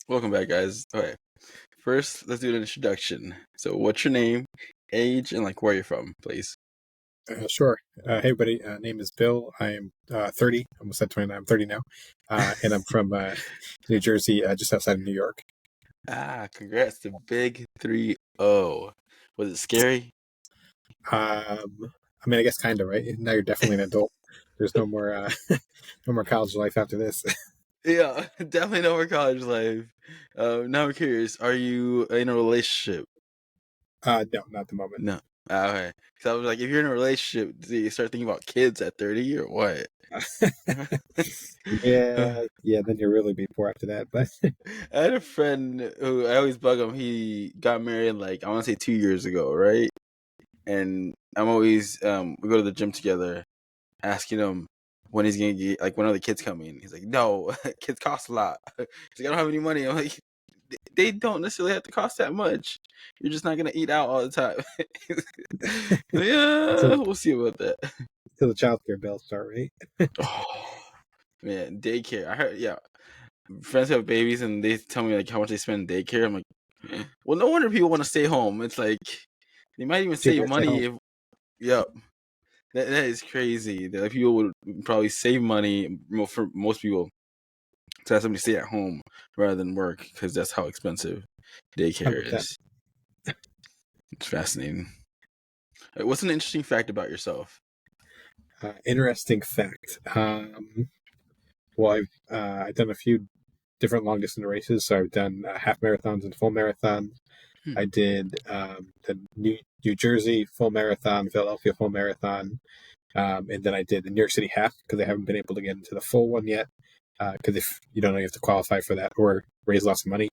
Welcome back, guys. Okay, first, let's do an introduction. So, what's your name, age, and like where you're from, please? Sure. Hey, everybody. Name is Bill. I am 30. Almost said 29. I'm 30 now. And I'm from New Jersey, just outside of New York. Congrats to Big 3-0. Was it scary? I guess kind of, right? Now you're definitely an adult. There's no more no more college life after this. Yeah, definitely know our college life. Now I'm curious, are you in a relationship? No, not at the moment. No. Okay. So I was like, if you're in a relationship, do you start thinking about kids at 30 or what? Yeah. Then you'll really be poor after that. But I had a friend who I always bug him. He got married like I want to say 2 years ago, right? And I'm always we go to the gym together, asking him when he's gonna get like when are the kids coming. He's like, no, kids cost a lot. He's like, I don't have any money. I'm like, they don't necessarily have to cost that much. You're just not gonna eat out all the time. Yeah, until we'll see about that. the childcare bills start, right? Oh man, daycare. I heard, yeah, friends who have babies and they tell me like how much they spend in daycare. I'm like, well, no wonder people want to stay home. It's like they might even Too save nice at money home. if, yeah, that is crazy. That like, people would probably save money for most people to have somebody stay at home rather than work because that's how expensive daycare 100%. is. It's fascinating. What's an interesting fact about yourself? Interesting fact. Well, I've done a few different long distance races. So I've done half marathons and full marathons. Hmm. I did the New Jersey full marathon, Philadelphia full marathon, and then I did the New York City half because I haven't been able to get into the full one yet. Because if you don't know, you have to qualify for that or raise lots of money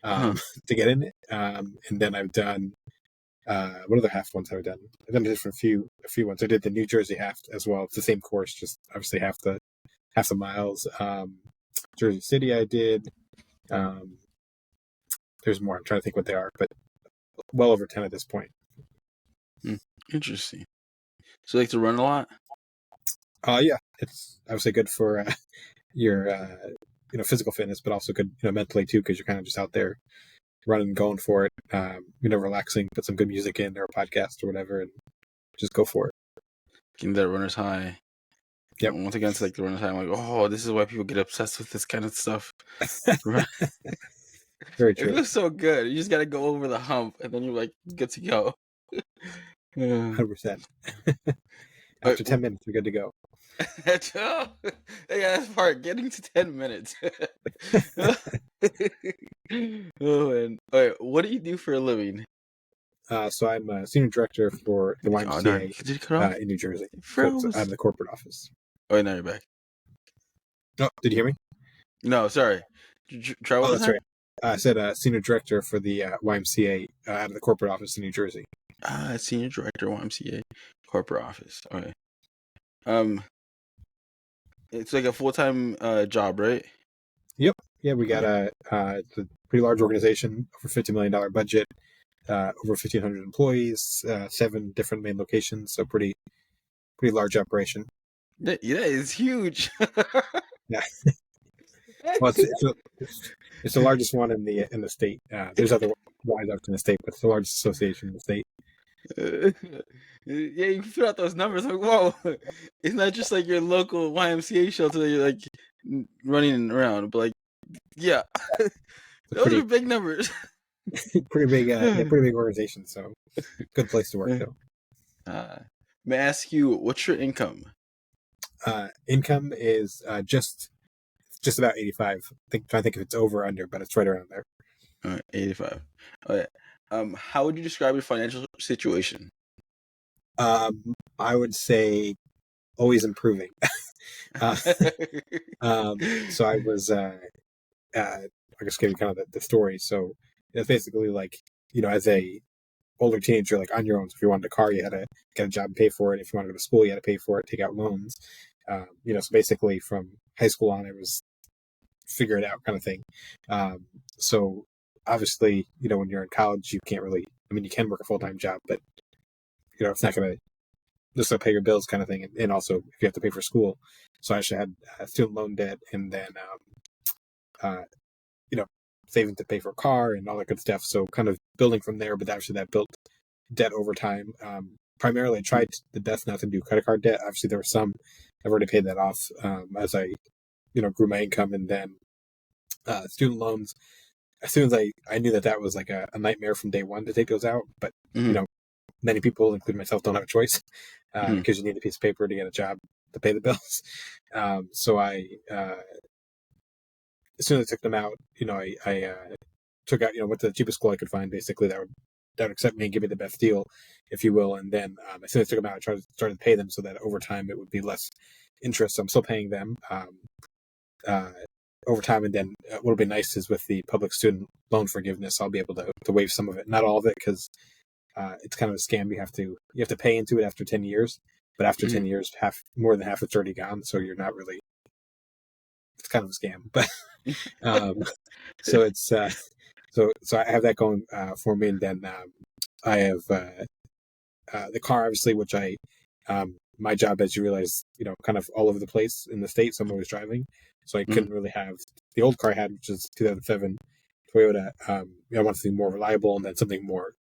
Huh. to get in it. And then I've done what other half ones have I done? I've done a few ones. I did the New Jersey half as well. It's the same course, just obviously half the miles. Jersey City I did. Um, there's more. I'm trying to think what they are, but well over 10 at this point. Interesting. So you like to run a lot? Yeah, it's obviously good for your physical fitness, but also good mentally too, because you're kind of just out there running, going for it. Relaxing, put some good music in or a podcast or whatever, and just go for it. Getting that runner's high. Yep. Once again, it's like the runner's high. I'm like, oh, this is why people get obsessed with this kind of stuff. Very It true. feels so good. You just gotta go over the hump, and then you're like good to go. Yeah. 100%. Wait, After 10 minutes, you're good to go. yeah, that's part. Getting to 10 minutes. Oh man. Wait, what do you do for a living? So I'm a senior director for the Oh darn! YMCA Did you cut off? in New Jersey. So Fro I'm was. the corporate office. Oh, wait, now you're back. Oh, did you hear me? No, sorry. Try one Oh, more that's time. right. I said senior director for the YMCA out of the corporate office in New Jersey. Senior director, YMCA, corporate office. Okay. Um, it's like a full-time job, right? Yep. Yeah, we got Okay. it's a pretty large organization, over $50 million budget, over 1,500 employees, 7 different main locations. So pretty large operation. That is huge. Yeah. Well, it's the largest one in the state. There's other ones out in the state, but it's the largest association in the state. Yeah, you can throw out those numbers. Like, whoa, it's not just like your local YMCA shelter that you're like running around, but like, yeah, It's a those are big numbers. pretty big organization. So good place to work though. May I ask you, what's your income? Income is just about 85. Trying to think if it's over or under, but it's right around there. 85. Okay. How would you describe your financial situation? I would say always improving. uh, so I was, I guess, give you kind of the story. So it's basically like, as a older teenager, like on your own. So if you wanted a car, you had to get a job and pay for it. If you wanted to go to school, you had to pay for it, take out loans. So basically from high school on, it was figure it out kind of thing. So obviously, when you're in college, you can't really, you can work a full-time job, but it's not going to just to pay your bills kind of thing. And also if you have to pay for school. So I actually had student loan debt and then, uh, saving to pay for a car and all that good stuff. So kind of building from there, but actually that built debt over time. Primarily, I tried the best not to do credit card debt. Obviously, there were some I've already paid that off as I grew my income, and then student loans. As soon as I knew that was like a nightmare from day one to take those out, but many people, including myself, don't have a choice because you need a piece of paper to get a job to pay the bills. So I, as soon as I took them out, I took out, went to the cheapest school I could find, basically that would accept me and give me the best deal, if you will. And then as soon as I took them out, I started to pay them so that over time it would be less interest. So I'm still paying them over time. And then what'll be nice is with the public student loan forgiveness, I'll be able to waive some of it, not all of it, because it's kind of a scam. You have to pay into it after 10 years, but after 10 years, more than half it's already gone. So you're not really, it's kind of a scam, but so it's so I have that going for me. And then I have the car, obviously, which my job, as you realize, kind of all over the place in the state, so I'm always driving. So I couldn't really have the old car I had, which is 2007 Toyota. I wanted something more reliable and then something more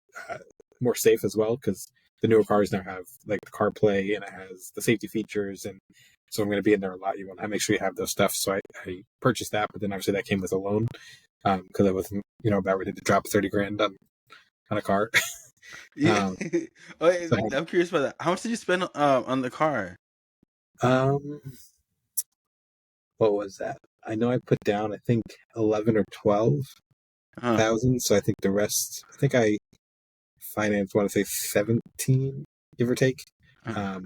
safe as well, because the newer cars now have like the CarPlay and it has the safety features, and so I'm going to be in there a lot. You want to make sure you have those stuff. So I purchased that, but then obviously that came with a loan because I wasn't about ready to drop $30,000 on a car. Yeah. I'm curious about that. How much did you spend on the car? What was that? I know I put down, I think 11 or 12,000. So I think the rest, I think I financed, want to say 17, give or take, because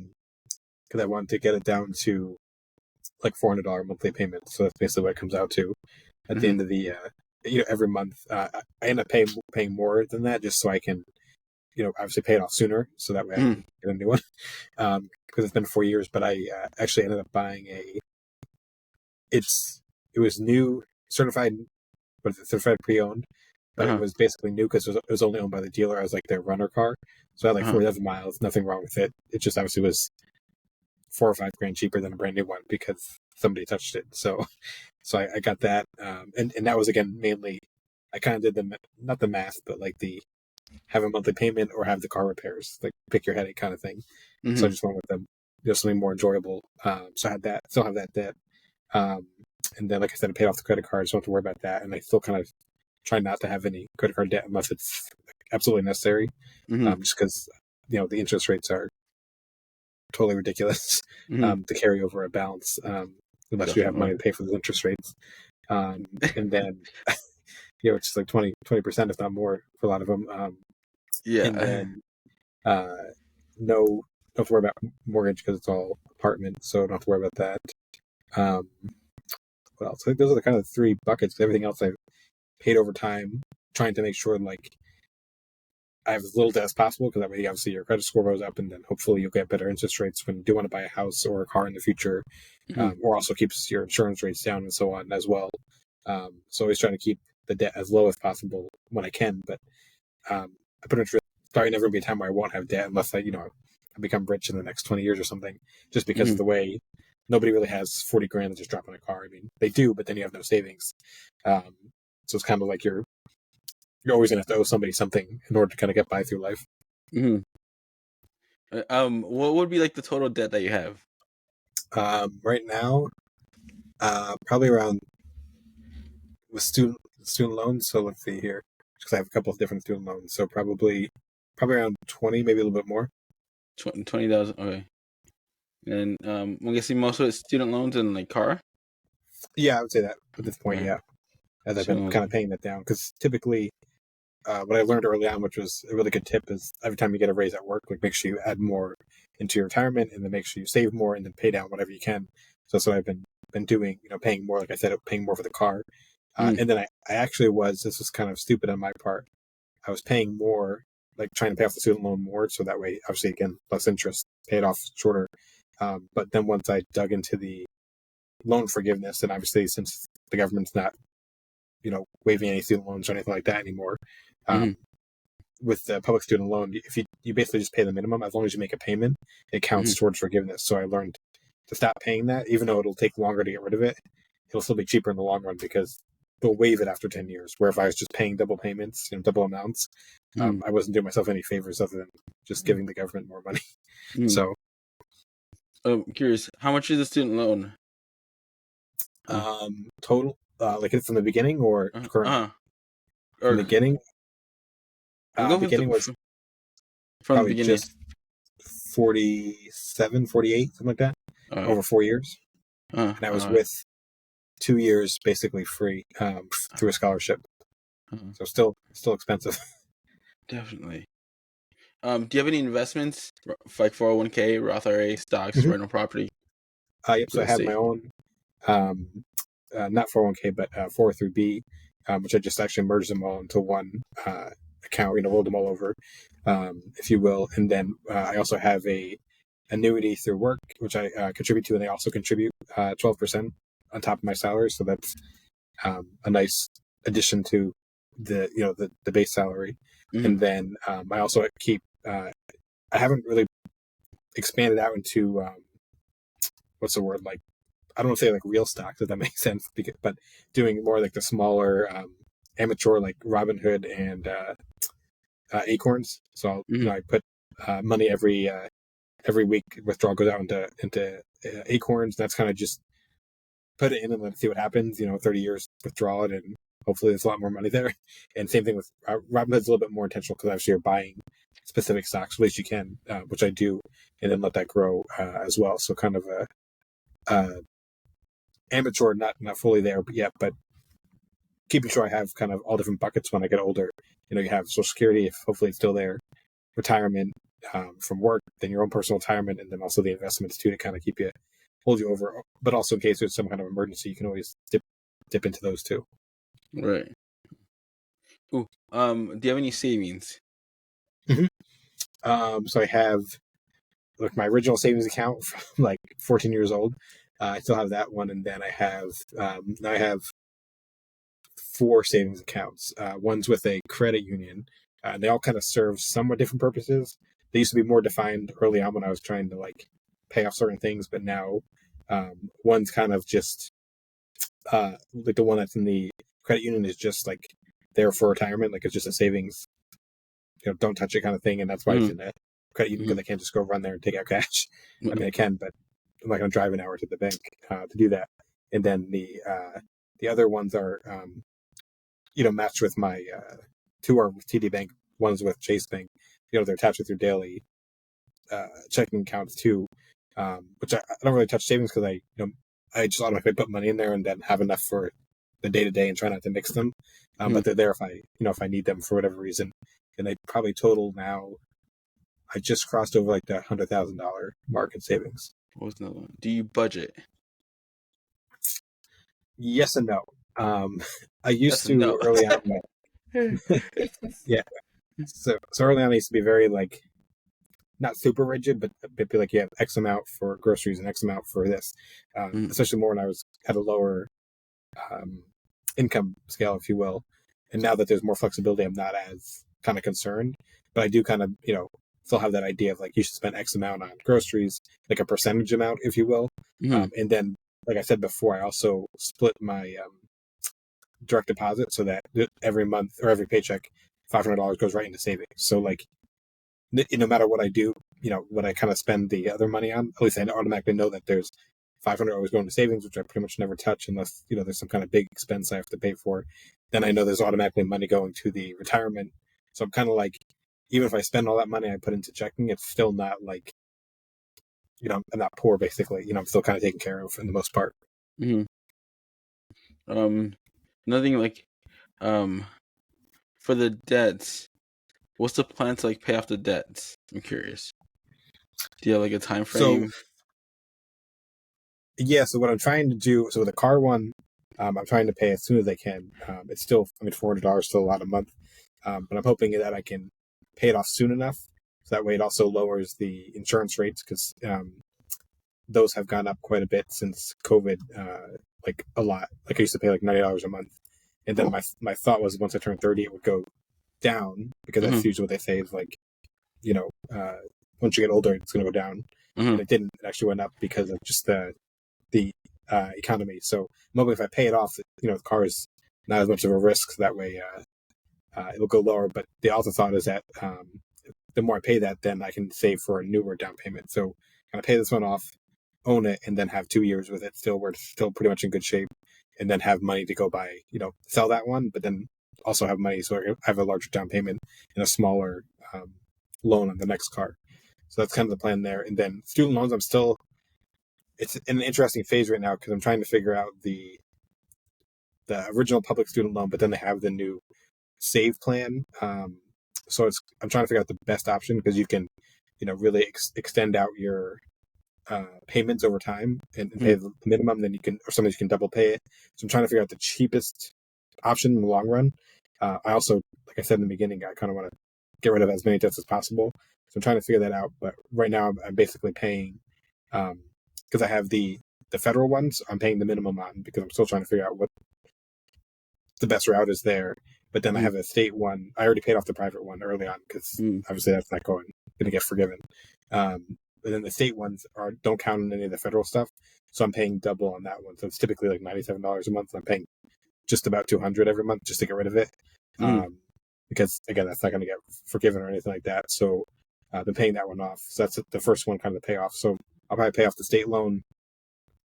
I wanted to get it down to like $400 monthly payment. So that's basically what it comes out to at the end of the every month. I end up paying more than that just so I can obviously pay it off sooner, so that way I can get a new one. Because it's been 4 years, but I actually ended up buying it was new, certified, but it's certified pre-owned, but it was basically new because it was only owned by the dealer as like their runner car. So I had like 4,000 miles, nothing wrong with it. It just obviously was $4 or $5 cheaper than a brand new one because somebody touched it. So I got that, and that was again mainly I kind of did not the math, but like the have a monthly payment or have the car repairs, like pick your headache kind of thing. So I just went with them, something more enjoyable. So I had that, still have that debt. And then, like I said, I paid off the credit card, so I don't have to worry about that. And I still kind of try not to have any credit card debt unless it's absolutely necessary, just because, the interest rates are totally ridiculous to carry over a balance unless you have money to pay for those interest rates. And then, which is like 20%, if not more, for a lot of them. And then don't have to worry about mortgage because it's all apartment, so don't have to worry about that. What else? I think those are the kind of three buckets. Everything else I've paid over time, trying to make sure like I have as little debt as possible, because that way obviously your credit score goes up, and then hopefully you'll get better interest rates when you do want to buy a house or a car in the future, or also keeps your insurance rates down and so on as well. So always trying to keep the debt as low as possible when I can, but I put it probably never be a time where I won't have debt unless I become rich in the next 20 years or something, just because of the way nobody really has 40 grand to just drop on a car. I mean, they do, but then you have no savings. So it's kind of like you're always going to have to owe somebody something in order to kind of get by through life. What would be like the total debt that you have? Right now, probably around with student loans. So let's see here, because I have a couple of different student loans. So probably around 20, maybe a little bit more. 20,000. Okay. And I'm guessing most of it's student loans and like car. Yeah, I would say that at this point. Yeah, as I've been kind of paying that down, because typically, what I learned early on, which was a really good tip, is every time you get a raise at work, like make sure you add more into your retirement, and then make sure you save more, and then pay down whatever you can. So that's what I've been doing. Paying more, like I said, paying more for the car, and then I actually this was kind of stupid on my part. I was paying more, like trying to pay off the student loan more, so that way, obviously, again, less interest, pay it off shorter. But then once I dug into the loan forgiveness, and obviously since the government's not, waiving any student loans or anything like that anymore, with the public student loan, if you basically just pay the minimum, as long as you make a payment, it counts towards forgiveness. So I learned to stop paying that, even though it'll take longer to get rid of it. It'll still be cheaper in the long run because they'll waive it after 10 years. Where if I was just paying double payments, double amounts, I wasn't doing myself any favors other than just giving the government more money. So, I'm curious, how much is the student loan? Total, like from the beginning or currently? From the beginning, beginning was from the probably beginning. just 47, 48, something like that, over 4 years. And I was with 2 years basically free through a scholarship. So still expensive. Definitely. Do you have any investments like 401k, Roth IRA, stocks, rental property? Yep. So I have my own, not 401k, but 403b, which I just actually merged them all into one account. Rolled them all over, if you will. And then I also have a annuity through work, which I contribute to, and they also contribute 12% on top of my salary. So that's a nice addition to the base salary. And then I also keep. I haven't really expanded out into what's the word, like, I don't want to say like real stocks, if that makes sense, but doing more like the smaller amateur, like Robinhood and Acorns. So I put money every week. Withdrawal goes out into Acorns. That's kind of just put it in and let's see what happens. 30 years, withdraw it, and hopefully there's a lot more money there. And same thing with Robinhood's a little bit more intentional because actually you're buying specific stocks, at least you can, which I do, and then let that grow as well. So kind of a amateur, not fully there yet, but keeping sure I have kind of all different buckets when I get older. You have Social Security, if hopefully it's still there, retirement from work, then your own personal retirement, and then also the investments too to kind of hold you over. But also in case there's some kind of emergency, you can always dip into those too. Right. Ooh. Do you have any savings? So I have my original savings account from like 14 years old. I still have that one, and then I have 4 savings accounts. One's with a credit union. They all kind of serve somewhat different purposes. They used to be more defined early on when I was trying to like pay off certain things, but now one's kind of just like the one that's in the credit union is just like there for retirement, like it's just a savings, don't touch it kind of thing, and that's why it's in that credit union because I can't just go run there and take out cash. I mean, I can, but I'm not going to drive an hour to the bank to do that. And then the other ones are matched with my 2 are with TD Bank, one's with Chase Bank. They're attached with your daily checking accounts too, which I don't really touch savings because I just automatically put money in there and then have enough for the day to day and try not to mix them. But they're there if I need them for whatever reason. And they probably total now. I just crossed over like the $100,000 mark in savings. What was another one? Do you budget? Yes and no. I used to early on. Yeah. So early on, I used to be very like, not super rigid, but be like, you have X amount for groceries and X amount for this. Especially more when I was at a lower income scale, if you will. And now that there's more flexibility, I'm not as kind of concerned. But I do kind of, still have that idea of like you should spend X amount on groceries, like a percentage amount, if you will. And then, like I said before, I also split my direct deposit so that every month or every paycheck, $500 goes right into savings. So like, no matter what I do, when I kind of spend the other money on, at least I automatically know that there's $500 always going to savings, which I pretty much never touch unless, there's some kind of big expense I have to pay for. Then I know there's automatically money going to the retirement. So I'm kind of like, even if I spend all that money I put into checking, it's still not like, I'm not poor basically. I'm still kind of taken care of for the most part. Nothing like, for the debts, what's the plan to like pay off the debts? I'm curious. Do you have like a time frame? So what I'm trying to do, with the car one, I'm trying to pay as soon as I can. It's still, $400 still a lot a month. But I'm hoping that I can pay it off soon enough. So that way it also lowers the insurance rates because those have gone up quite a bit since COVID, like a lot. Like I used to pay like $90 a month. And then my thought was once I turned 30, it would go down because that's usually what they say is like, once you get older, it's going to go down. And it didn't. It actually went up because of just the economy. So I'm hoping if I pay it off, the car is not as much of a risk. So that way, it'll go lower. But the also thought is that the more I pay that, then I can save for a newer down payment. So kind of pay this one off, own it, and then have 2 years with it still, where it's still pretty much in good shape, and then have money to go buy, sell that one, but then also have money so I have a larger down payment and a smaller loan on the next car. So that's kind of the plan there. And then student loans, it's in an interesting phase right now because I'm trying to figure out the original public student loan, but then they have the new save plan. So I'm trying to figure out the best option because you can, really extend out your payments over time and pay the minimum. Then you can, or sometimes you can double pay it. So I'm trying to figure out the cheapest option in the long run. I also, like I said in the beginning, I kind of want to get rid of as many debts as possible. So I'm trying to figure that out. But right now I'm basically paying, because I have the federal ones, I'm paying the minimum on because I'm still trying to figure out what the best route is there. But then I have a state one. I already paid off the private one early on because obviously that's not going to get forgiven. But then the state ones don't count on any of the federal stuff. So I'm paying double on that one. So it's typically like $97 a month. And I'm paying just about $200 every month just to get rid of it. Because again, that's not going to get forgiven or anything like that. So I've been paying that one off. So that's the first one kind of pay off. So I'll probably pay off the state loan,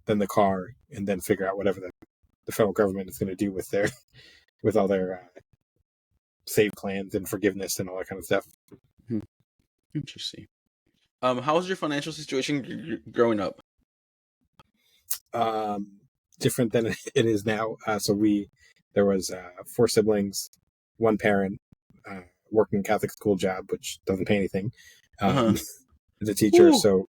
then the car, and then figure out whatever the federal government is going to do with with all their save plans and forgiveness and all that kind of stuff. Interesting. How was your financial situation growing up? Different than it is now. So there was 4 siblings, one parent, working Catholic school job, which doesn't pay anything, as a teacher. Ooh. So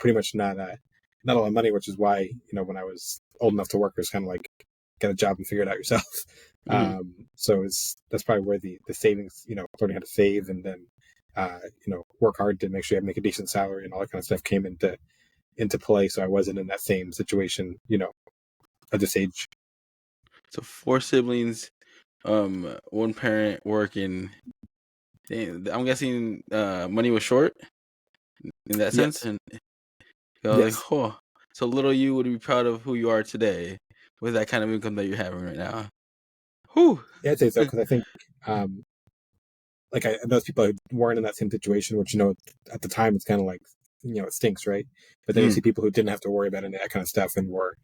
pretty much not a lot of money, which is why when I was old enough to work, it was kind of like get a job and figure it out yourself. So that's probably where the savings, learning how to save and then work hard to make sure you make a decent salary and all that kind of stuff came into play. So I wasn't in that same situation, at this age. So 4 siblings, one parent working. I'm guessing money was short in that sense. And yes. Like, oh, so little you would be proud of who you are today with that kind of income that you're having right now. Whew. Yeah, I'd say so because I think, like I know people who weren't in that same situation, which at the time it's kind of like it stinks, right? But then you see people who didn't have to worry about any of that kind of stuff and were,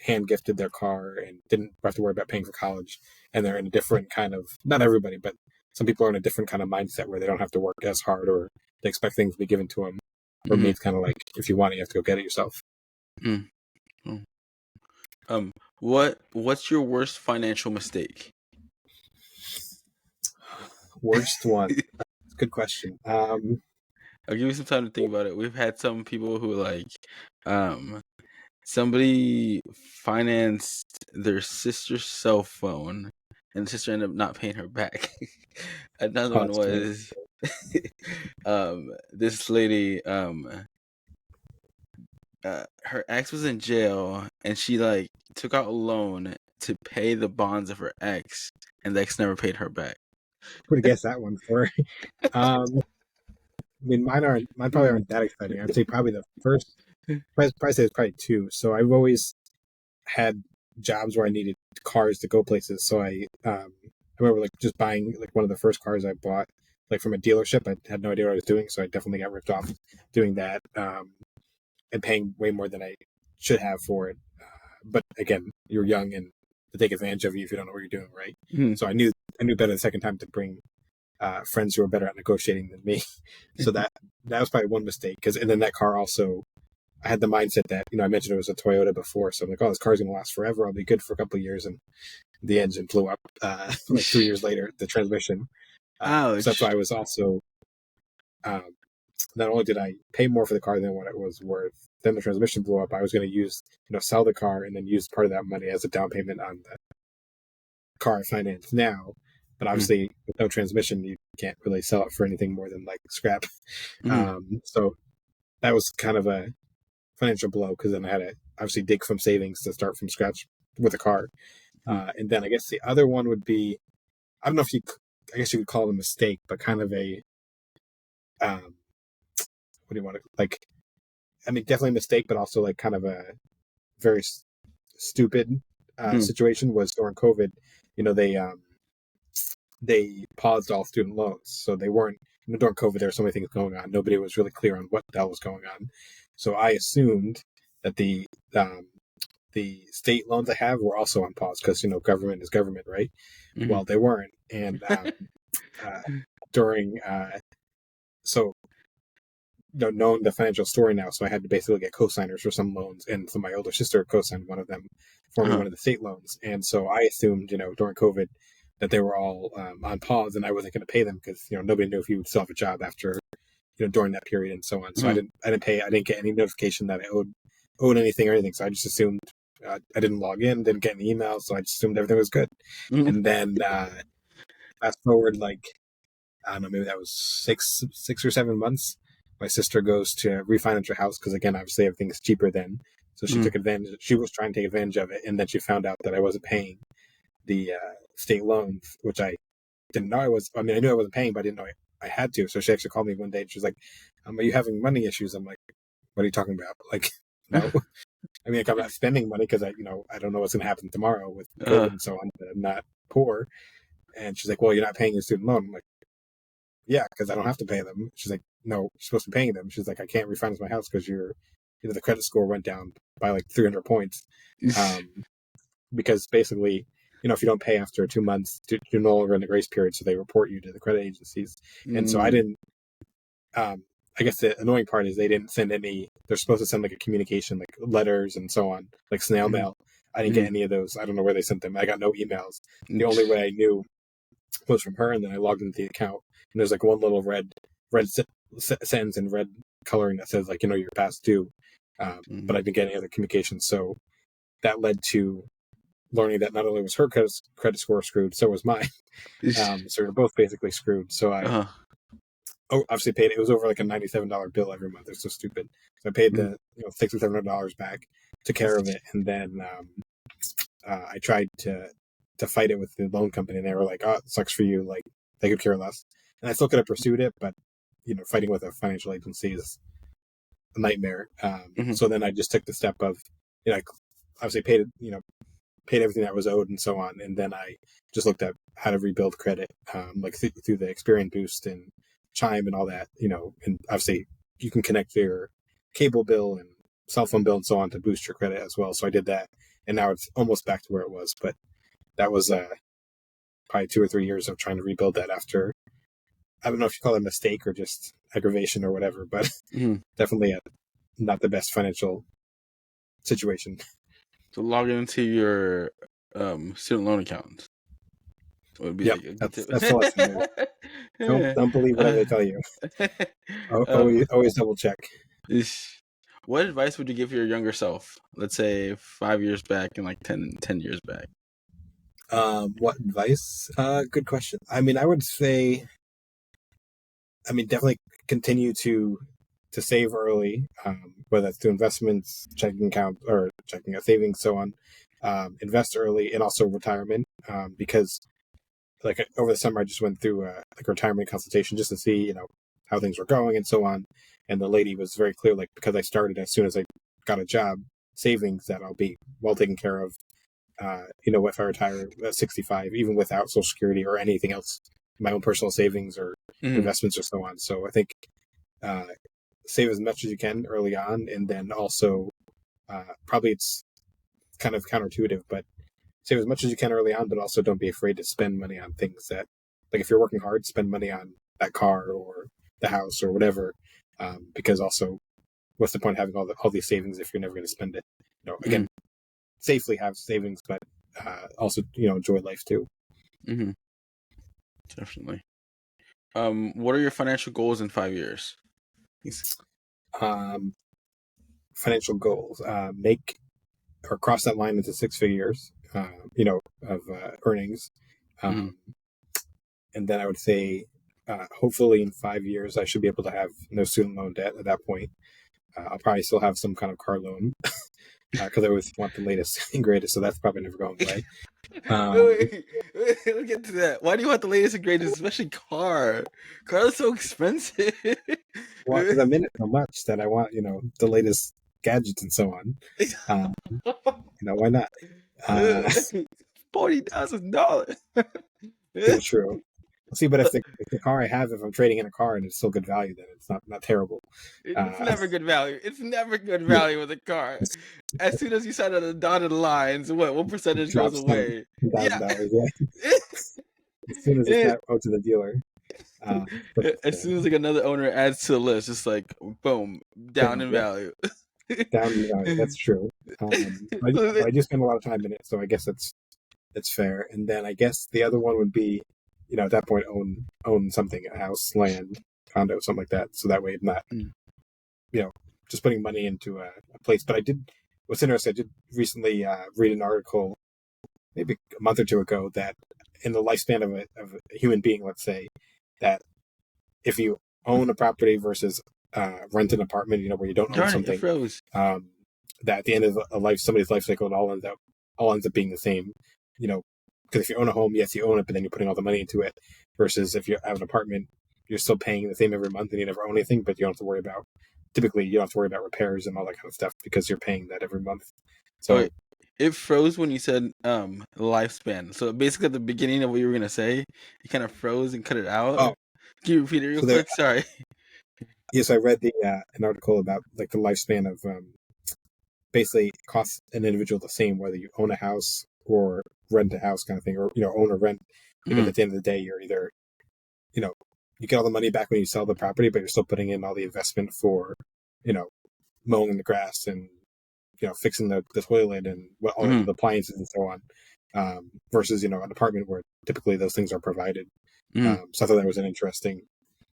hand gifted their car and didn't have to worry about paying for college, and they're in a different kind of, not everybody, but some people are in a different kind of mindset where they don't have to work as hard or they expect things to be given to them. For me, it's kind of like if you want it, you have to go get it yourself. What's your worst financial mistake? Worst one? Good question. I'll give you some time to think about it. We've had some people who somebody financed their sister's cell phone and the sister ended up not paying her back. Another one was this lady, her ex was in jail and she took out a loan to pay the bonds of her ex and the ex never paid her back. Who to guess that one for? I mean, mine probably aren't that exciting. I'd say probably the first, probably say it's probably 2. So I've always had jobs where I needed cars to go places. So I remember just buying one of the first cars I bought from a dealership. I had no idea what I was doing, so I definitely got ripped off doing that, and paying way more than I should have for it. But again, you're young and to take advantage of you if you don't know what you're doing, right? So I knew better the second time to bring friends who are better at negotiating than me. So that was probably one mistake. And then that car also, I had the mindset that, I mentioned it was a Toyota before. So I'm like, oh, this car's going to last forever. I'll be good for a couple of years. And the engine blew up 2 years later, the transmission. So that's why I was also, not only did I pay more for the car than what it was worth, then the transmission blew up. I was going to use, sell the car and then use part of that money as a down payment on the car I finance now. But obviously, with no transmission, you can't really sell it for anything more than scrap. So that was kind of a financial blow because then I had to obviously dig from savings to start from scratch with a car. And then I guess the other one would be, I don't know if I guess you could call it a mistake, but kind of a, what do you want to, I mean, definitely a mistake, but also kind of a very stupid situation was during COVID. You know, they paused all student loans, so they weren't. You know, during COVID, there were so many things going on. Nobody was really clear on what the hell was going on. So I assumed that the state loans I have were also on pause because, you know, government is government, right? Mm-hmm. Well, they weren't, and during so knowing the financial story now, so I had to basically get co-signers for some loans, and so my older sister co-signed one of them for me, one of the state loans, and so I assumed, you know, during COVID that they were all on pause, and I wasn't going to pay them because, you know, nobody knew if you would still have a job after, you know, during that period and so on. So I didn't pay. I didn't get any notification that I owed anything or anything. So I just assumed I didn't log in, didn't get any emails, so I just assumed everything was good. And then fast forward, like, I don't know, maybe that was six or 7 months. My sister goes to refinance her house because, again, obviously everything is cheaper then. So she took advantage. She was trying to take advantage of it, and then she found out that I wasn't paying the state loans, which I didn't know I was. I mean, I knew I wasn't paying, but I didn't know I had to. So she actually called me one day, and she was like, "Are you having money issues?" I'm like, "What are you talking about?" Like, no. I mean, I'm not spending money because I don't know what's going to happen tomorrow with COVID and so on. But I'm not poor. And she's like, "Well, you're not paying your student loan." I'm like, "Yeah, because I don't have to pay them." She's like, "No, you're supposed to be paying them." She's like, "I can't refinance my house because the credit score went down by like 300 points." Because basically, you know, if you don't pay after 2 months, you're no longer in the grace period, so they report you to the credit agencies. And so I didn't. I guess the annoying part is they didn't send any. They're supposed to send like a communication, like letters and so on, like snail mail. I didn't get any of those. I don't know where they sent them. I got no emails. The only way I knew was from her, and then I logged into the account, and there's like one little red sentence in red coloring that says, like, you know, you're past due. But I didn't get any other communication, so that led to learning that not only was her credit score screwed, so was mine. So we're both basically screwed. So I obviously paid. It was over like a $97 bill every month. It's so stupid. So I paid the $600 or $700 back, took care of it, and then I tried to fight it with the loan company, and they were like, "Oh, it sucks for you. Like, they could care less." And I still could have pursued it, but, you know, fighting with a financial agency is a nightmare. So then I just took the step of, you know, I obviously paid everything that was owed and so on, and then I just looked at how to rebuild credit, like through the Experian Boost and Chime and all that, you know, and obviously you can connect your cable bill and cell phone bill and so on to boost your credit as well. So I did that, and now it's almost back to where it was. But that was probably 2 or 3 years of trying to rebuild that after, I don't know if you call it a mistake or just aggravation or whatever, but definitely not the best financial situation. So log into your student loan account. So it'd be Yep, that's all I know. Don't believe whatever they tell you. Always double check. What advice would you give your younger self? Let's say 5 years back and like 10 years back. What advice? Good question. I mean, I would say, definitely continue to save early, whether that's through investments, checking account or checking a savings, so on. Invest early, and also retirement, because like over the summer I just went through a retirement consultation just to see, you know, how things were going and so on. And the lady was very clear, like, because I started as soon as I got a job, savings, that I'll be well taken care of. You know, if I retire at 65, even without Social Security or anything else, my own personal savings or investments or so on. So I think save as much as you can early on, and then also probably it's kind of counterintuitive, but save as much as you can early on, but also don't be afraid to spend money on things that, like, if you're working hard, spend money on that car or the house or whatever, because also, what's the point of having all these savings if you're never going to spend it? You know, again, safely have savings, but also, you know, enjoy life too. Definitely. What are your financial goals in 5 years? Financial goals: make or cross that line into 6 figures, you know, of earnings, and then I would say, hopefully in 5 years I should be able to have no student loan debt at that point. I'll probably still have some kind of car loan because I always want the latest and greatest, so that's probably never going away. Wait, we'll get to that. Why do you want the latest and greatest, especially car? Car is so expensive. Well, because I'm in it so much that I want, you know, the latest gadgets and so on. You know, why not? $40,000. Yeah, true. See, but if the car I have, if I'm trading in a car and it's still good value, then it's not terrible. It's never good value. It's never good Yeah, value with a car. it's, As soon as you sign on the dotted lines, what it percentage goes drops down away? Yeah. $10,000. Yeah, as soon as it's not out to the dealer. But As soon as like another owner adds to the list, it's like boom, down in yeah, value. down in value. That's true. But I do spend a lot of time in it, so I guess that's fair. And then I guess the other one would be, at that point, own something, a house, land, condo, something like that. So that way, I'm not, just putting money into a place. But what's interesting, I did recently read an article, maybe a month or two ago, that in the lifespan of a human being, let's say, that if you own a property versus rent an apartment, where you don't own Darn it, it something, froze. that at the end of a life, somebody's life cycle, it all ends up being the same. Because if you own a home, yes, you own it, but then you're putting all the money into it. Versus if you have an apartment, you're still paying the same every month, and you never own anything, but you don't have to worry about. Typically, you don't have to worry about repairs and all that kind of stuff because you're paying that every month. So Wait, it froze when you said lifespan. So basically, at the beginning of what you were gonna say, it kind of froze and cut it out. oh, Can you repeat it real so quick? Sorry. yes, I read an article about like the lifespan of basically it costs an individual the same whether you own a house or rent a house kind of thing, or own or rent, because at the end of the day, you're either you get all the money back when you sell the property, but you're still putting in all the investment for mowing the grass and fixing the toilet and all the appliances and so on, versus an apartment where typically those things are provided. So I thought that was an interesting,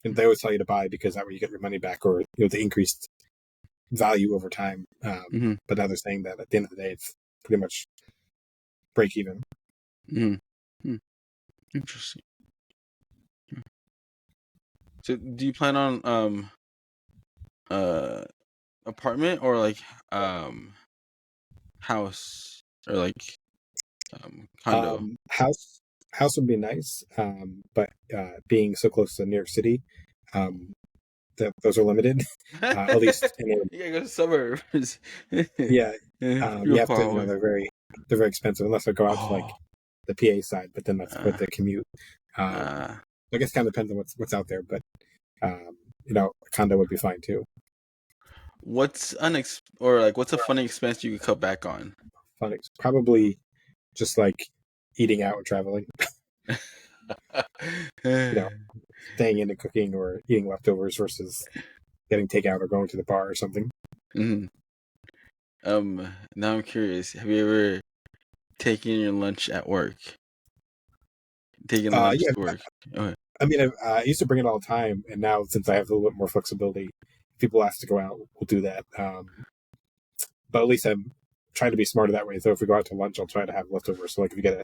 and they always tell you to buy because that way you get your money back, or the increased value over time. But now they're saying that at the end of the day, it's pretty much break even. Interesting. So, do you plan on apartment or like house or like condo? House would be nice, but being so close to New York City, those are limited. At least You gotta go to suburbs. Yeah, Real you have far to. away. They're very expensive unless I go out to like the PA side, but then that's quite the commute. I guess it kind of depends on what's out there, but a condo would be fine too. What's what's a funny expense you could cut back on? Probably just like eating out or traveling. Staying in and cooking or eating leftovers versus getting takeout or going to the bar or something. Now I'm curious. Have you ever taken your lunch at work? Taking lunch Yeah, to work. Okay. I mean, I used to bring it all the time, and now since I have a little bit more flexibility, if people ask to go out, we'll do that. But at least I'm trying to be smarter that way. So if we go out to lunch, I'll try to have leftovers. So like if you get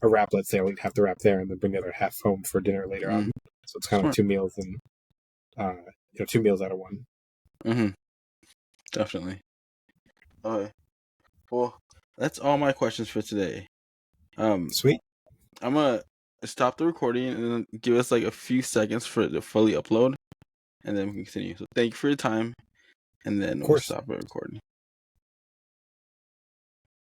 a wrap, let's say, I'll eat half the wrap there, and then bring the other half home for dinner later on. So it's kind of 2 meals and 2 meals out of one. Definitely. Okay. Well, that's all my questions for today. Sweet. I'm gonna stop the recording and then give us like a few seconds for it to fully upload, and then we can continue. So thank you for your time, and then we'll stop the recording.